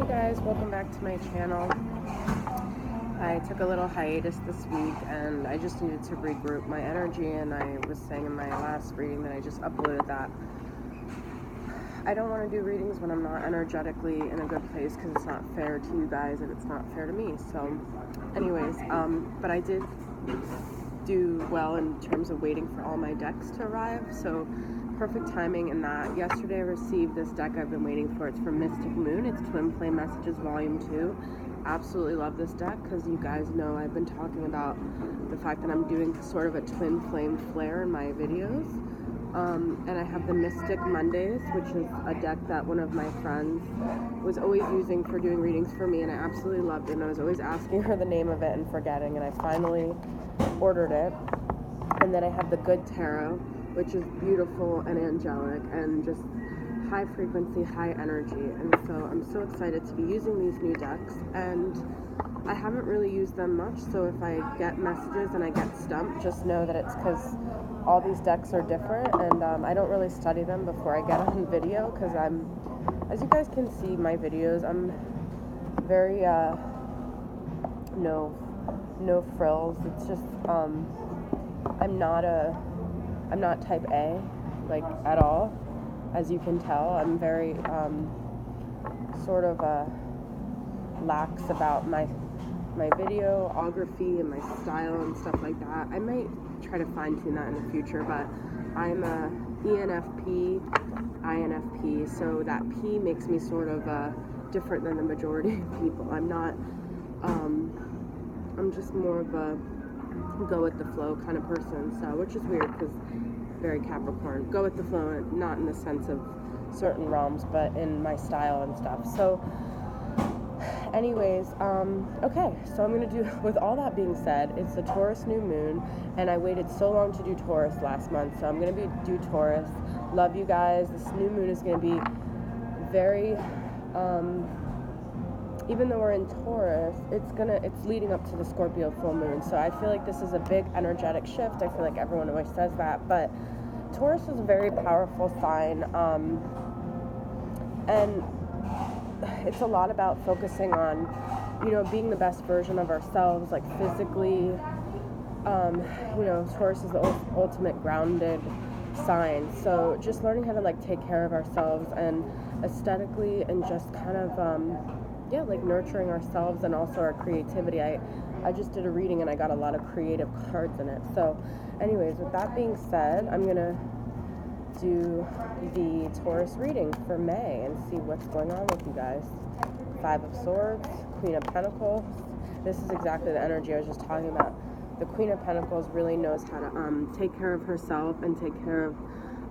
Guys, welcome back to my channel. I took a little hiatus this week and I just needed to regroup my energy, and I was saying in my last reading that I just uploaded that I don't want to do readings when I'm not energetically in a good place, because it's not fair to you guys and it's not fair to me. So anyways, but I did do well in terms of waiting for all my decks to arrive, so perfect timing in that. Yesterday I received this deck I've been waiting for. It's from Mystic Moon. It's Twin Flame Messages Volume 2. Absolutely love this deck because you guys know I've been talking about the fact that I'm doing sort of a twin flame flare in my videos. And I have the Mystic Mondays, which is a deck that one of my friends was always using for doing readings for me, and I absolutely loved it, and I was always asking her the name of it and forgetting, and I finally ordered it. And then I have the Good Tarot, which is beautiful and angelic and just high frequency, high energy. And so I'm so excited to be using these new decks, and I haven't really used them much, so if I get messages and I get stumped, just know that it's because all these decks are different, and I don't really study them before I get on video, because as you guys can see my videos, I'm very no frills. It's just I'm not type A, like, at all, as you can tell. I'm very sort of lax about my videography and my style and stuff like that. I might try to fine-tune that in the future, but I'm a ENFP, INFP, so that P makes me sort of different than the majority of people. I'm just more of a go with the flow kind of person, so, which is weird because very Capricorn. Go with the flow, not in the sense of certain realms, but in my style and stuff. So anyways, okay, so I'm gonna do, with all that being said, it's the Taurus new moon, and I waited so long to do Taurus last month, so I'm gonna do Taurus. Love you guys. This new moon is gonna be very even though we're in Taurus, it's leading up to the Scorpio full moon, so I feel like this is a big energetic shift. I feel like everyone always says that, but Taurus is a very powerful sign, and it's a lot about focusing on, being the best version of ourselves, like physically. Taurus is the ultimate grounded sign, so just learning how to like take care of ourselves and aesthetically, and just kind of like nurturing ourselves and also our creativity. I just did a reading and I got a lot of creative cards in it. So anyways, with that being said, I'm gonna do the Taurus reading for May and see what's going on with you guys. 5 of Swords, Queen of Pentacles. This is exactly the energy I was just talking about. The Queen of Pentacles really knows how to take care of herself and take care of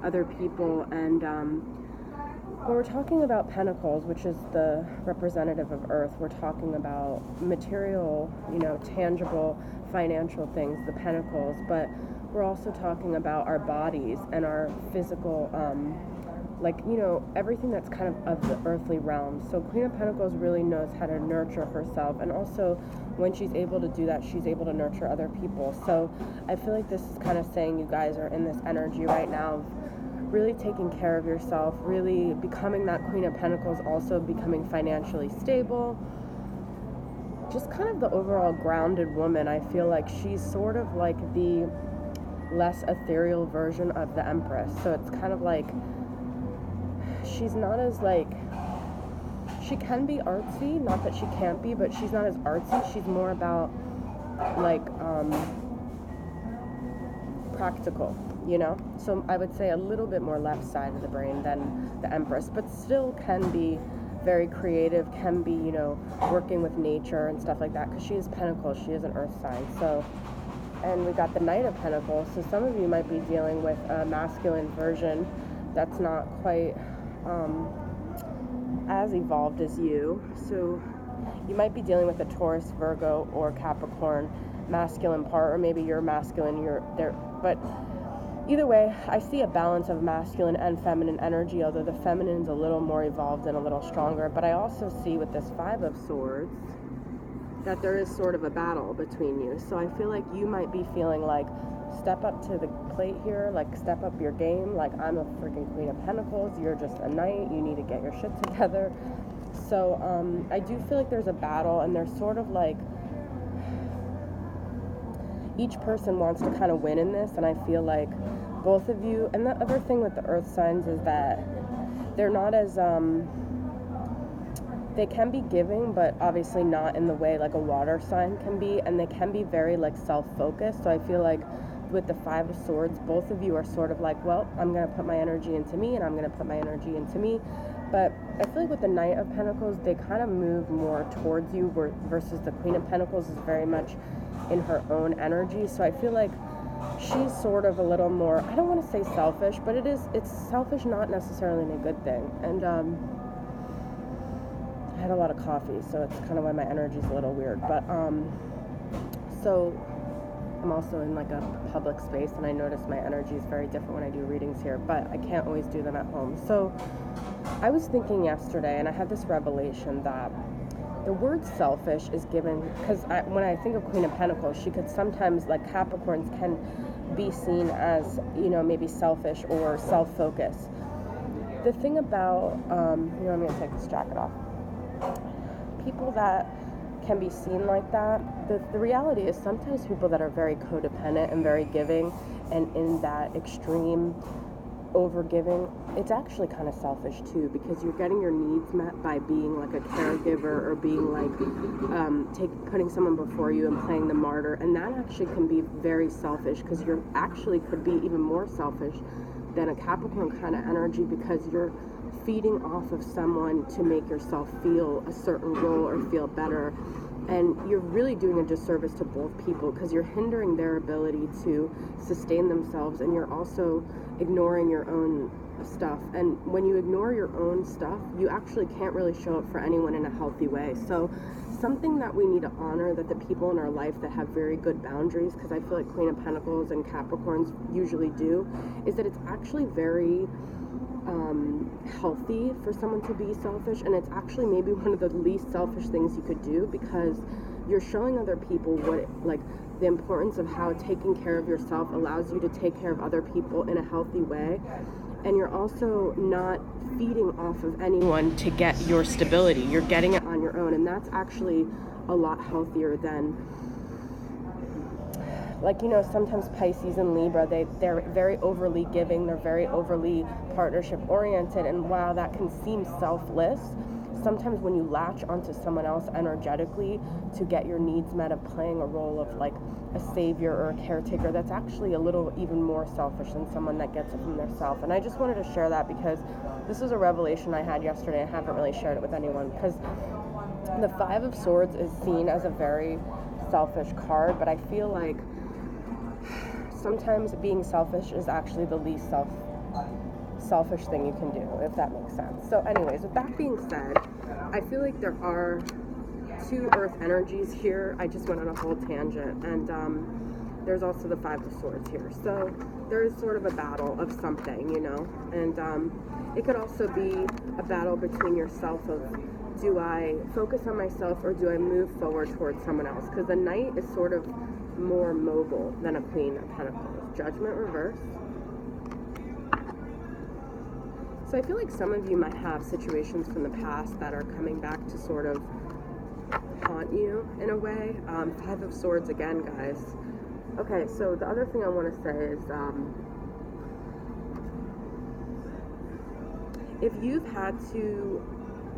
other people, and when we're talking about Pentacles, which is the representative of Earth, we're talking about material, tangible, financial things, the Pentacles, but we're also talking about our bodies and our physical, everything that's kind of the earthly realm. So Queen of Pentacles really knows how to nurture herself, and also when she's able to do that, she's able to nurture other people. So I feel like this is kind of saying you guys are in this energy right now of really taking care of yourself, really becoming that Queen of Pentacles, also becoming financially stable, just kind of the overall grounded woman. I feel like she's sort of like the less ethereal version of the Empress. So it's kind of like she's not as she can be artsy, not that she can't be, but she's not as artsy. She's more about practical, so I would say a little bit more left side of the brain than the Empress, but still can be very creative, can be, working with nature and stuff like that, because she is Pentacles, she is an earth sign. So, and we got the Knight of Pentacles, so some of you might be dealing with a masculine version that's not quite as evolved as you. So you might be dealing with a Taurus, Virgo, or Capricorn masculine part, or maybe you're masculine, you're there, but either way, I see a balance of masculine and feminine energy, although the feminine's a little more evolved and a little stronger. But I also see with this 5 of Swords that there is sort of a battle between you. So I feel like you might be feeling like, step up to the plate here, like step up your game, like I'm a freaking Queen of Pentacles, you're just a knight, you need to get your shit together. So I do feel like there's a battle, and there's sort of like each person wants to kind of win in this, and I feel like both of you, and the other thing with the earth signs is that they're not as they can be giving, but obviously not in the way like a water sign can be, and they can be very like self-focused. So I feel like with the Five of Swords, both of you are sort of like, well, I'm going to put my energy into me, and I'm going to put my energy into me. But I feel like with the Knight of Pentacles, they kind of move more towards you, versus the Queen of Pentacles is very much in her own energy. So I feel like she's sort of a little more, I don't want to say selfish, but it's selfish, not necessarily in a good thing. And I had a lot of coffee, so it's kind of why my energy's a little weird. But so I'm also in like a public space, and I notice my energy is very different when I do readings here, but I can't always do them at home. So I was thinking yesterday, and I had this revelation that the word selfish is given, because when I think of Queen of Pentacles, she could sometimes, like Capricorns can be seen as, you know, maybe selfish or self-focused. The thing about, I'm going to take this jacket off. People that can be seen like that, the reality is sometimes people that are very codependent and very giving, and in that extreme over-giving, it's actually kind of selfish too, because you're getting your needs met by being like a caregiver, or being like putting someone before you and playing the martyr, and that actually can be very selfish, because you're actually could be even more selfish than a Capricorn kind of energy, because you're feeding off of someone to make yourself feel a certain role or feel better. And you're really doing a disservice to both people, because you're hindering their ability to sustain themselves, and you're also ignoring your own stuff. And when you ignore your own stuff, you actually can't really show up for anyone in a healthy way. So something that we need to honor, that the people in our life that have very good boundaries, because I feel like Queen of Pentacles and Capricorns usually do, is that it's actually very healthy for someone to be selfish, and it's actually maybe one of the least selfish things you could do, because you're showing other people what like the importance of how taking care of yourself allows you to take care of other people in a healthy way, and you're also not feeding off of anyone to get your stability. You're getting it on your own, and that's actually a lot healthier than, like, you know, sometimes Pisces and Libra, they're very overly giving, they're very overly partnership oriented, and while that can seem selfless, sometimes when you latch onto someone else energetically to get your needs met, of playing a role of like a savior or a caretaker, that's actually a little even more selfish than someone that gets it from their self. And I just wanted to share that, because this is a revelation I had yesterday. I haven't really shared it with anyone, because the Five of Swords is seen as a very selfish card, but I feel like sometimes being selfish is actually the least selfish thing you can do, if that makes sense. So anyways, with that being said, I feel like there are two earth energies here. I just went on a whole tangent, and there's also the Five of Swords here. So there is sort of a battle of something, you know, and it could also be a battle between yourself of, do I focus on myself or do I move forward towards someone else? Because the Knight is sort of more mobile than a Queen of Pentacles. Judgment reverse. So I feel like some of you might have situations from the past that are coming back to sort of haunt you in a way. Five of Swords again, guys. Okay, so the other thing I want to say is, if you've had to,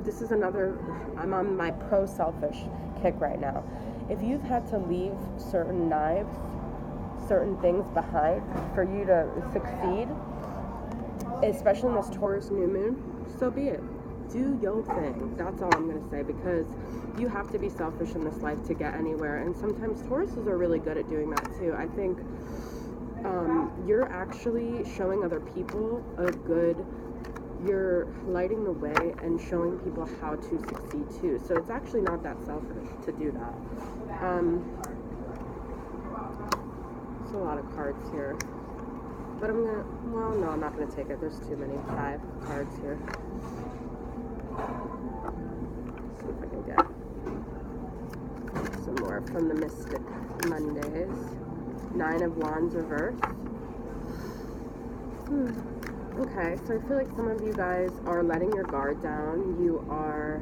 this is another, I'm on my pro-selfish kick right now. If you've had to leave certain knives, certain things behind for you to succeed, especially in this Taurus new moon, so be it. Do your thing. That's all I'm going to say, because you have to be selfish in this life to get anywhere. And sometimes Tauruses are really good at doing that too. I think you're actually showing other people you're lighting the way and showing people how to succeed too. So it's actually not that selfish to do that. There's a lot of cards here. But I'm not going to take it. There's too many. 5 cards here. Let's see if I can get some more from the Mystic Mondays. 9 of Wands reverse. Okay, so I feel like some of you guys are letting your guard down. You are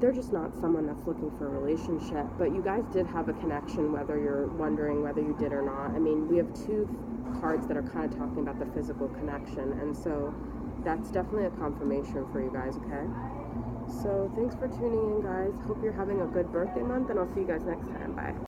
they're just not someone that's looking for a relationship. But you guys did have a connection, whether you're wondering whether you did or not. I mean, we have two cards that are kind of talking about the physical connection, and so that's definitely a confirmation for you guys, okay? So thanks for tuning in, guys. Hope you're having a good birthday month, and I'll see you guys next time. Bye.